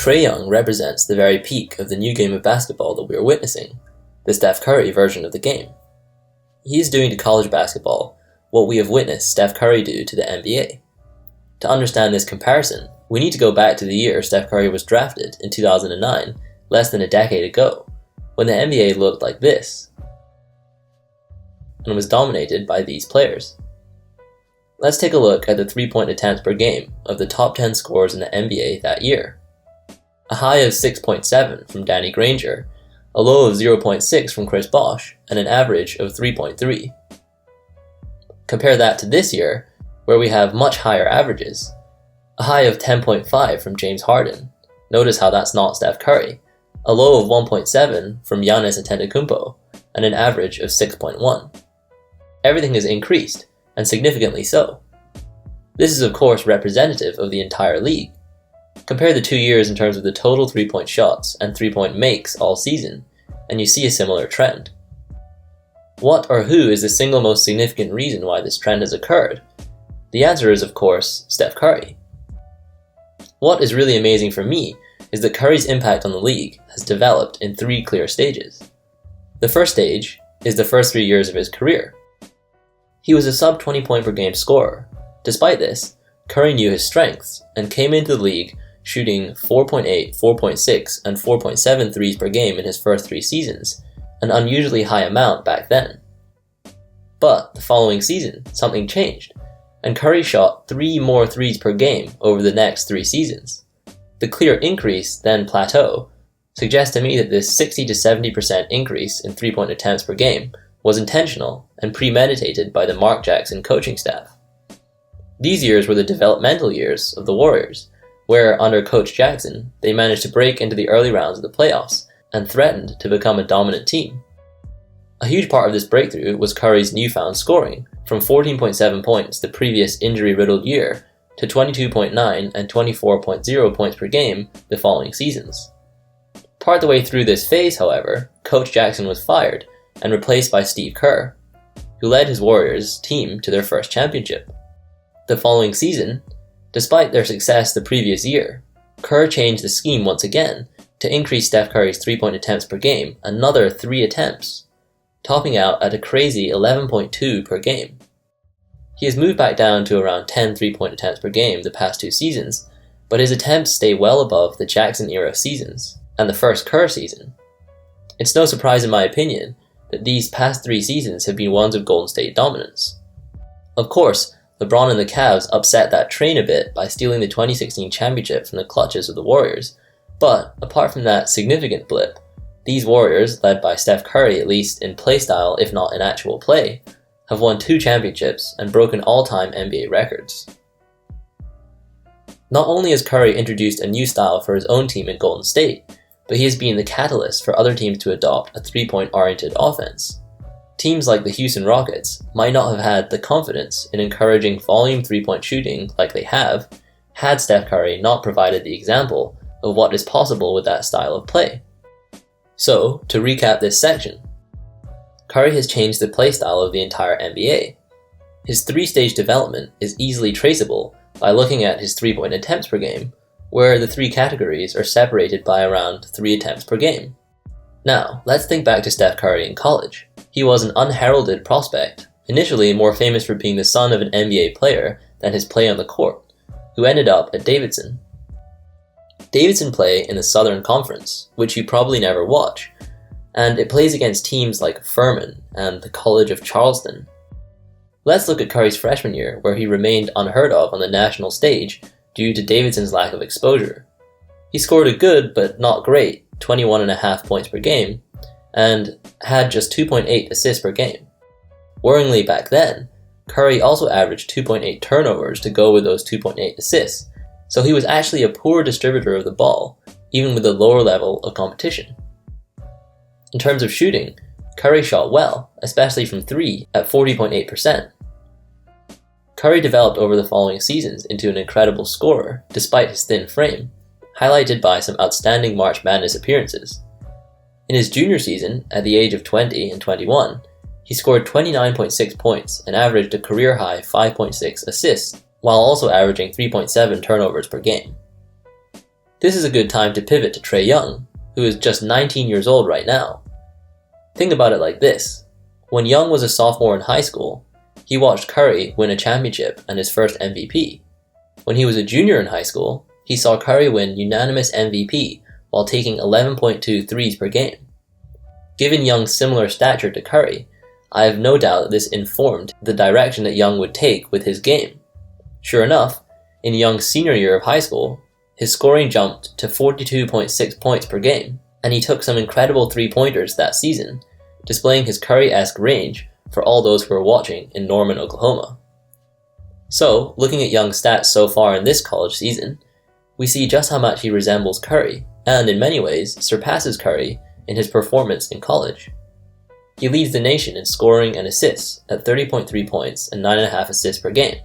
Trae Young represents the very peak of the new game of basketball that we are witnessing, the Steph Curry version of the game. He is doing to college basketball what we have witnessed Steph Curry do to the NBA. To understand this comparison, we need to go back to the year Steph Curry was drafted in 2009, less than a decade ago, when the NBA looked like this, and was dominated by these players. Let's take a look at the 3-point attempts per game of the top 10 scorers in the NBA that year. A high of 6.7 from Danny Granger, a low of 0.6 from Chris Bosh, and an average of 3.3. Compare that to this year, where we have much higher averages. A high of 10.5 from James Harden. Notice how that's not Steph Curry. A low of 1.7 from Giannis Antetokounmpo, and an average of 6.1. Everything has increased, and significantly so. This is of course representative of the entire league. Compare the 2 years in terms of the total 3-point shots and 3-point makes all season, and you see a similar trend. What or who is the single most significant reason why this trend has occurred? The answer is, of course, Steph Curry. What is really amazing for me is that Curry's impact on the league has developed in 3 clear stages. The first stage is the first 3 years of his career. He was a sub 20 point per game scorer. Despite this, Curry knew his strengths and came into the league shooting 4.8, 4.6, and 4.7 threes per game in his first 3 seasons, an unusually high amount back then. But the following season, something changed, and Curry shot 3 more threes per game over the next 3 seasons. The clear increase, then plateau, suggests to me that this 60 to 70% increase in 3-point attempts per game was intentional and premeditated by the Mark Jackson coaching staff. These years were the developmental years of the Warriors, where under Coach Jackson, they managed to break into the early rounds of the playoffs and threatened to become a dominant team. A huge part of this breakthrough was Curry's newfound scoring, from 14.7 points the previous injury-riddled year to 22.9 and 24.0 points per game the following seasons. Part of the way through this phase, however, Coach Jackson was fired and replaced by Steve Kerr, who led his Warriors team to their first championship. The following season, despite their success the previous year, Kerr changed the scheme once again to increase Steph Curry's 3-point attempts per game another 3 attempts, topping out at a crazy 11.2 per game. He has moved back down to around 10 3-point attempts per game the past 2 seasons, but his attempts stay well above the Jackson-era seasons and the first Kerr season. It's no surprise in my opinion that these past 3 seasons have been ones of Golden State dominance. Of course, LeBron and the Cavs upset that train a bit by stealing the 2016 championship from the clutches of the Warriors, but apart from that significant blip, these Warriors, led by Steph Curry at least in playstyle if not in actual play, have won 2 championships and broken all-time NBA records. Not only has Curry introduced a new style for his own team in Golden State, but he has been the catalyst for other teams to adopt a 3-point oriented offense. Teams like the Houston Rockets might not have had the confidence in encouraging volume 3-point shooting like they have, had Steph Curry not provided the example of what is possible with that style of play. So, to recap this section, Curry has changed the playstyle of the entire NBA. His 3-stage development is easily traceable by looking at his 3-point attempts per game, where the 3 categories are separated by around 3 attempts per game. Now, let's think back to Steph Curry in college. He was an unheralded prospect, initially more famous for being the son of an NBA player than his play on the court, who ended up at Davidson. Davidson play in the Southern Conference, which you probably never watch, and it plays against teams like Furman and the College of Charleston. Let's look at Curry's freshman year, where he remained unheard of on the national stage due to Davidson's lack of exposure. He scored a good, but not great, 21.5 points per game, and had just 2.8 assists per game. Worryingly back then, Curry also averaged 2.8 turnovers to go with those 2.8 assists, so he was actually a poor distributor of the ball, even with the lower level of competition. In terms of shooting, Curry shot well, especially from 3 at 40.8%. Curry developed over the following seasons into an incredible scorer despite his thin frame, highlighted by some outstanding March Madness appearances. In his junior season, at the age of 20 and 21, he scored 29.6 points and averaged a career-high 5.6 assists, while also averaging 3.7 turnovers per game. This is a good time to pivot to Trae Young, who is just 19 years old right now. Think about it like this. When Young was a sophomore in high school, he watched Curry win a championship and his first MVP. When he was a junior in high school, he saw Curry win unanimous MVP while taking 11.2 threes per game. Given Young's similar stature to Curry, I have no doubt that this informed the direction that Young would take with his game. Sure enough, in Young's senior year of high school, his scoring jumped to 42.6 points per game, and he took some incredible three-pointers that season, displaying his Curry-esque range for all those who were watching in Norman, Oklahoma. So, looking at Young's stats so far in this college season, we see just how much he resembles Curry, and in many ways surpasses Curry in his performance in college. He leads the nation in scoring and assists at 30.3 points and 9.5 assists per game.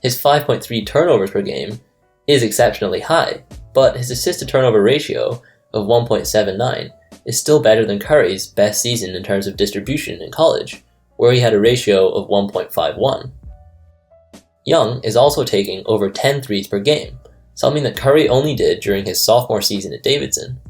His 5.3 turnovers per game is exceptionally high, but his assist-to-turnover ratio of 1.79 is still better than Curry's best season in terms of distribution in college, where he had a ratio of 1.51. Young is also taking over 10 threes per game, something that Curry only did during his sophomore season at Davidson.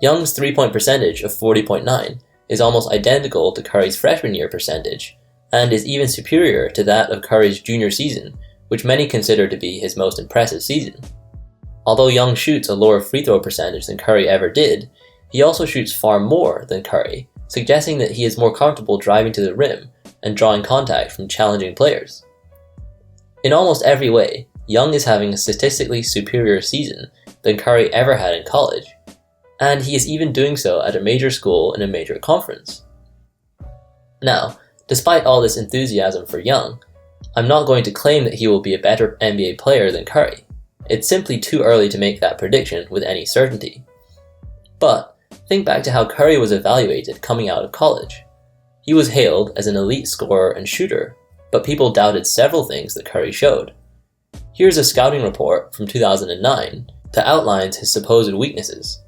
Young's three-point percentage of 40.9 is almost identical to Curry's freshman year percentage, and is even superior to that of Curry's junior season, which many consider to be his most impressive season. Although Young shoots a lower free throw percentage than Curry ever did, he also shoots far more than Curry, suggesting that he is more comfortable driving to the rim and drawing contact from challenging players. In almost every way, Young is having a statistically superior season than Curry ever had in college, and he is even doing so at a major school in a major conference. Now, despite all this enthusiasm for Young, I'm not going to claim that he will be a better NBA player than Curry. It's simply too early to make that prediction with any certainty. But think back to how Curry was evaluated coming out of college. He was hailed as an elite scorer and shooter, but people doubted several things that Curry showed. Here's a scouting report from 2009 that outlines his supposed weaknesses.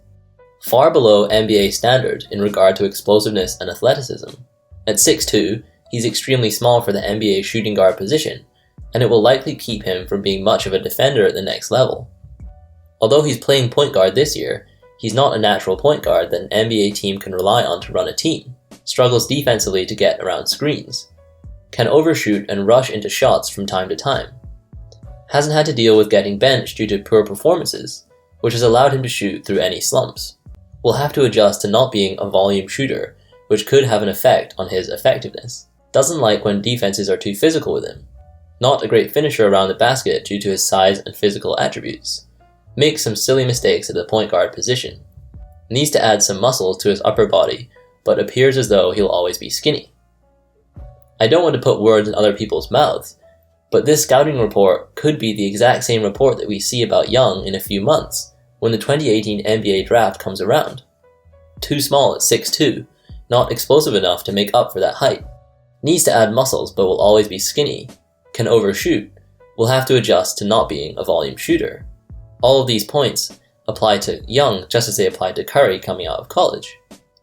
Far below NBA standard in regard to explosiveness and athleticism. At 6'2", he's extremely small for the NBA shooting guard position, and it will likely keep him from being much of a defender at the next level. Although he's playing point guard this year, he's not a natural point guard that an NBA team can rely on to run a team, struggles defensively to get around screens, can overshoot and rush into shots from time to time, hasn't had to deal with getting benched due to poor performances, which has allowed him to shoot through any slumps, will have to adjust to not being a volume shooter, which could have an effect on his effectiveness, doesn't like when defenses are too physical with him, not a great finisher around the basket due to his size and physical attributes, makes some silly mistakes at the point guard position, needs to add some muscle to his upper body, but appears as though he'll always be skinny. I don't want to put words in other people's mouths, but this scouting report could be the exact same report that we see about Young in a few months, when the 2018 NBA draft comes around. Too small at 6'2", not explosive enough to make up for that height. Needs to add muscles but will always be skinny. Can overshoot. Will have to adjust to not being a volume shooter. All of these points apply to Young just as they applied to Curry coming out of college.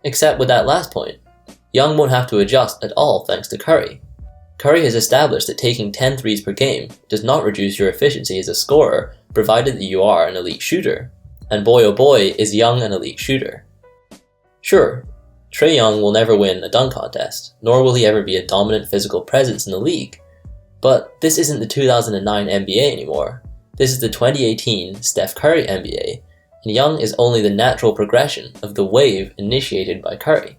Except with that last point, Young won't have to adjust at all thanks to Curry. Curry has established that taking 10 threes per game does not reduce your efficiency as a scorer, provided that you are an elite shooter. And boy oh boy is Young an elite shooter. Sure, Trae Young will never win a dunk contest, nor will he ever be a dominant physical presence in the league. But this isn't the 2009 NBA anymore. This is the 2018 Steph Curry NBA, and Young is only the natural progression of the wave initiated by Curry.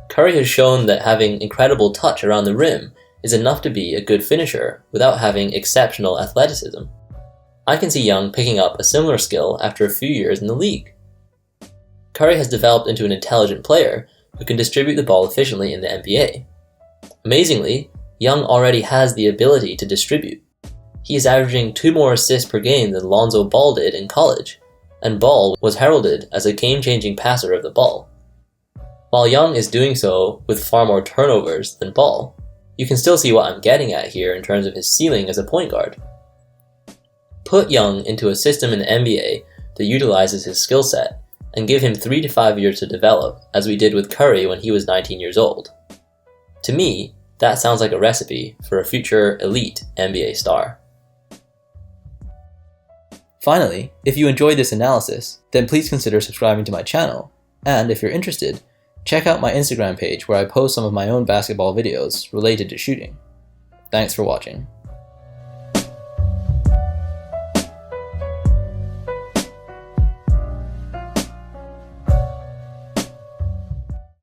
Curry has shown that having incredible touch around the rim is enough to be a good finisher without having exceptional athleticism. I can see Young picking up a similar skill after a few years in the league. Curry has developed into an intelligent player who can distribute the ball efficiently in the NBA. Amazingly, Young already has the ability to distribute. He is averaging 2 more assists per game than Lonzo Ball did in college, and Ball was heralded as a game-changing passer of the ball. While Young is doing so with far more turnovers than Ball, you can still see what I'm getting at here in terms of his ceiling as a point guard. Put Young into a system in the NBA that utilizes his skill set, and give him 3 to 5 years to develop, as we did with Curry when he was 19 years old. To me, that sounds like a recipe for a future elite NBA star. Finally, if you enjoyed this analysis, then please consider subscribing to my channel, and if you're interested, check out my Instagram page where I post some of my own basketball videos related to shooting. Thanks for watching.